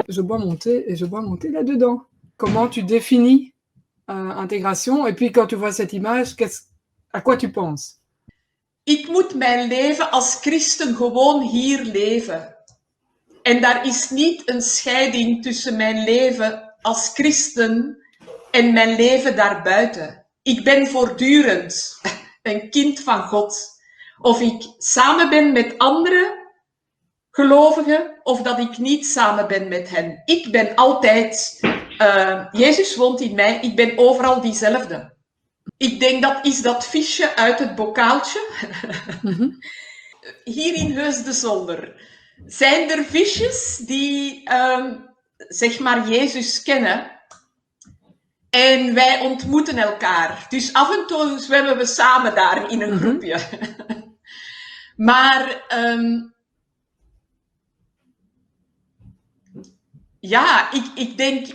Je bois mon thé et je bois mon thé là-dedans. Comment tu définis intégration? Et puis quand tu vois cette image, à quoi tu penses? Ik moet mijn leven als christen gewoon hier leven. En daar is niet een scheiding tussen mijn leven als christen en mijn leven daarbuiten. Ik ben voortdurend een kind van God. Of ik samen ben met andere gelovigen, of dat ik niet samen ben met hen. Ik ben altijd, Jezus woont in mij, ik ben overal diezelfde. Ik denk dat is dat visje uit het bokaaltje. Hier in Heus de Zolder zijn er visjes die, zeg maar, Jezus kennen. En wij ontmoeten elkaar. Dus af en toe zwemmen we samen daar in een groepje. Maar ja, ik denk,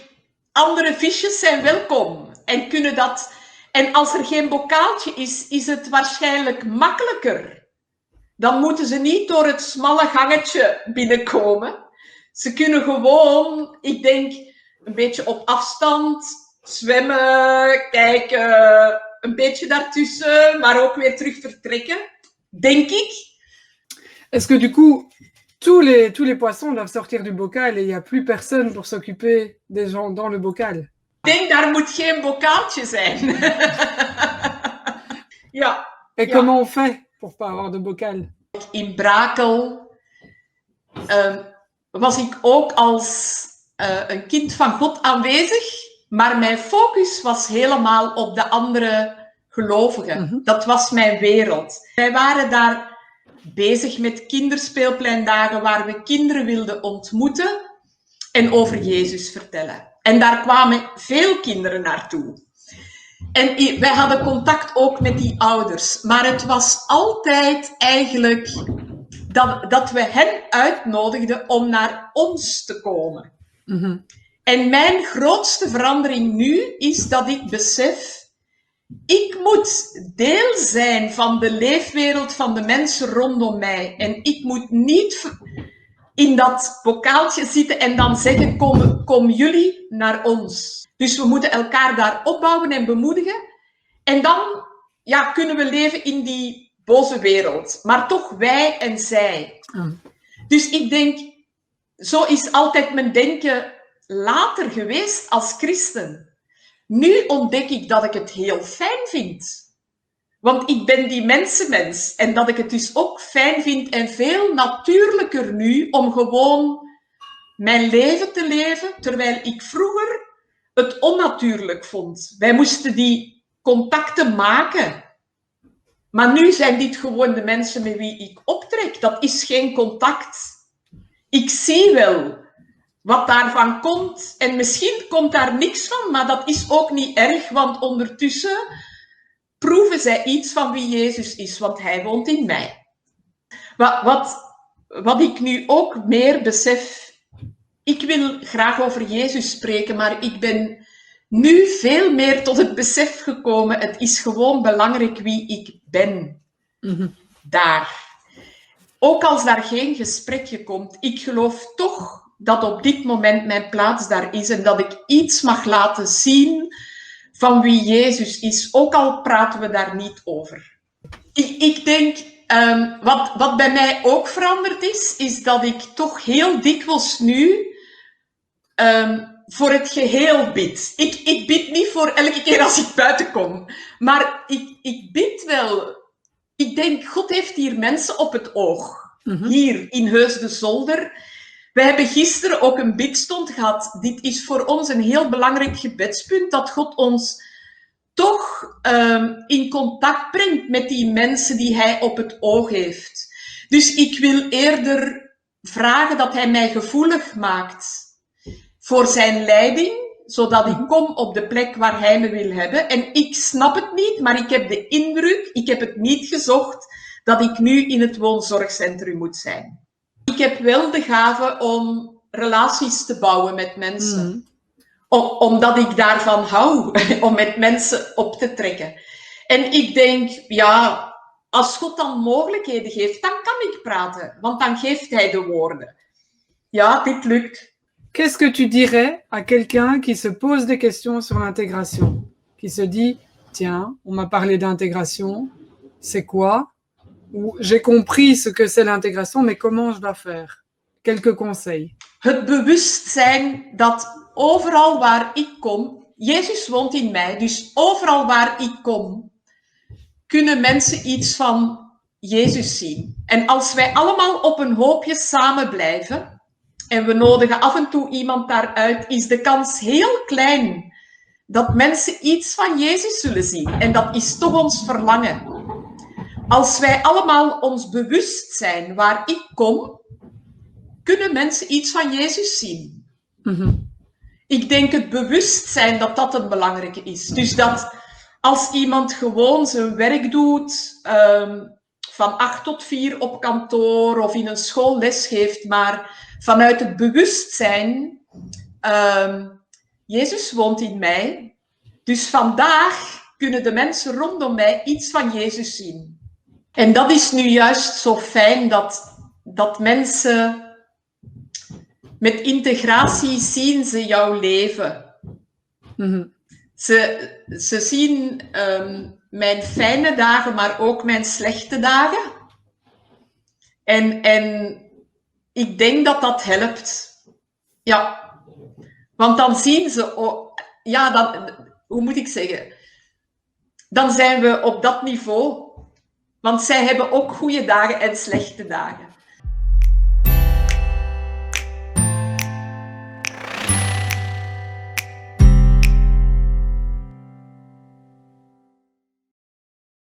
andere visjes zijn welkom en kunnen dat. En als er geen bokaaltje is, is het waarschijnlijk makkelijker. Dan moeten ze niet door het smalle gangetje binnenkomen. Ze kunnen gewoon, ik denk, een beetje op afstand zwemmen, kijken, een beetje daartussen, maar ook weer terug vertrekken, denk ik. Est-ce que du coup, tous les poissons doivent sortir du bocal et il n'y a plus personne pour s'occuper des gens dans le bocal? Ik denk, daar moet geen bokaaltje zijn. Ja. Et ja. comment on fait pour pas avoir de bocal? In Brakel was ik ook als een kind van God aanwezig, maar mijn focus was helemaal op de andere gelovigen. Dat was mijn wereld. Wij waren daar bezig met kinderspeelpleindagen waar we kinderen wilden ontmoeten en over Jezus vertellen. En daar kwamen veel kinderen naartoe. En wij hadden contact ook met die ouders. Maar het was altijd eigenlijk dat we hen uitnodigden om naar ons te komen. En mijn grootste verandering nu is dat ik besef, ik moet deel zijn van de leefwereld van de mensen rondom mij. En ik moet niet in dat bokaaltje zitten en dan zeggen, kom jullie naar ons. Dus we moeten elkaar daar opbouwen en bemoedigen. En dan kunnen we leven in die boze wereld. Maar toch wij en zij. Dus ik denk, zo is altijd mijn denken later geweest als christen. Nu ontdek ik dat ik het heel fijn vind. Want ik ben die mensenmens. En dat ik het dus ook fijn vind en veel natuurlijker nu om gewoon mijn leven te leven, terwijl ik vroeger het onnatuurlijk vond. Wij moesten die contacten maken. Maar nu zijn dit gewoon de mensen met wie ik optrek. Dat is geen contact. Ik zie wel wat daarvan komt. En misschien komt daar niks van, maar dat is ook niet erg, want ondertussen proeven zij iets van wie Jezus is, want hij woont in mij. Wat ik nu ook meer besef, ik wil graag over Jezus spreken, maar ik ben nu veel meer tot het besef gekomen, het is gewoon belangrijk wie ik ben. Daar. Ook als daar geen gesprekje komt, ik geloof toch dat op dit moment mijn plaats daar is en dat ik iets mag laten zien van wie Jezus is, ook al praten we daar niet over. Ik denk, wat bij mij ook veranderd is dat ik toch heel dikwijls nu voor het geheel bid. Ik bid niet voor elke keer als ik buiten kom, maar ik bid wel. Ik denk, God heeft hier mensen op het oog. Hier in Heus de Zolder. We hebben gisteren ook een bidstond gehad. Dit is voor ons een heel belangrijk gebedspunt, dat God ons toch in contact brengt met die mensen die hij op het oog heeft. Dus ik wil eerder vragen dat hij mij gevoelig maakt voor zijn leiding, zodat ik kom op de plek waar hij me wil hebben. En ik snap het niet, maar ik heb de indruk, ik heb het niet gezocht, dat ik nu in het woonzorgcentrum moet zijn. Ik heb wel de gave om relaties te bouwen met mensen. Omdat ik daarvan hou, om met mensen op te trekken. En ik denk, als God dan mogelijkheden geeft, dan kan ik praten, want dan geeft hij de woorden. Ja, dit lukt. Qu'est-ce que tu dirais à quelqu'un qui se pose des questions sur l'intégration? Qui se dit, tiens, on m'a parlé d'intégration, c'est quoi? Ou j'ai compris ce que c'est l'intégration, mais comment je dois faire? Quelques conseils. Het bewustzijn dat overal waar ik kom, Jezus woont in mij, dus overal waar ik kom, kunnen mensen iets van Jezus zien. En als wij allemaal op een hoopje samen blijven en we nodigen af en toe iemand daaruit, is de kans heel klein dat mensen iets van Jezus zullen zien. En dat is toch ons verlangen. Als wij allemaal ons bewust zijn waar ik kom, kunnen mensen iets van Jezus zien. Ik denk het bewustzijn dat dat het belangrijke is. Dus dat als iemand gewoon zijn werk doet, van 8 tot 4 op kantoor of in een school les geeft, maar vanuit het bewustzijn, Jezus woont in mij, dus vandaag kunnen de mensen rondom mij iets van Jezus zien. En dat is nu juist zo fijn dat mensen met integratie zien ze jouw leven. Ze zien mijn fijne dagen, maar ook mijn slechte dagen. En ik denk dat dat helpt. Ja, want dan zien ze, hoe moet ik zeggen? Dan zijn we op dat niveau. Want zij hebben ook goede dagen en slechte dagen.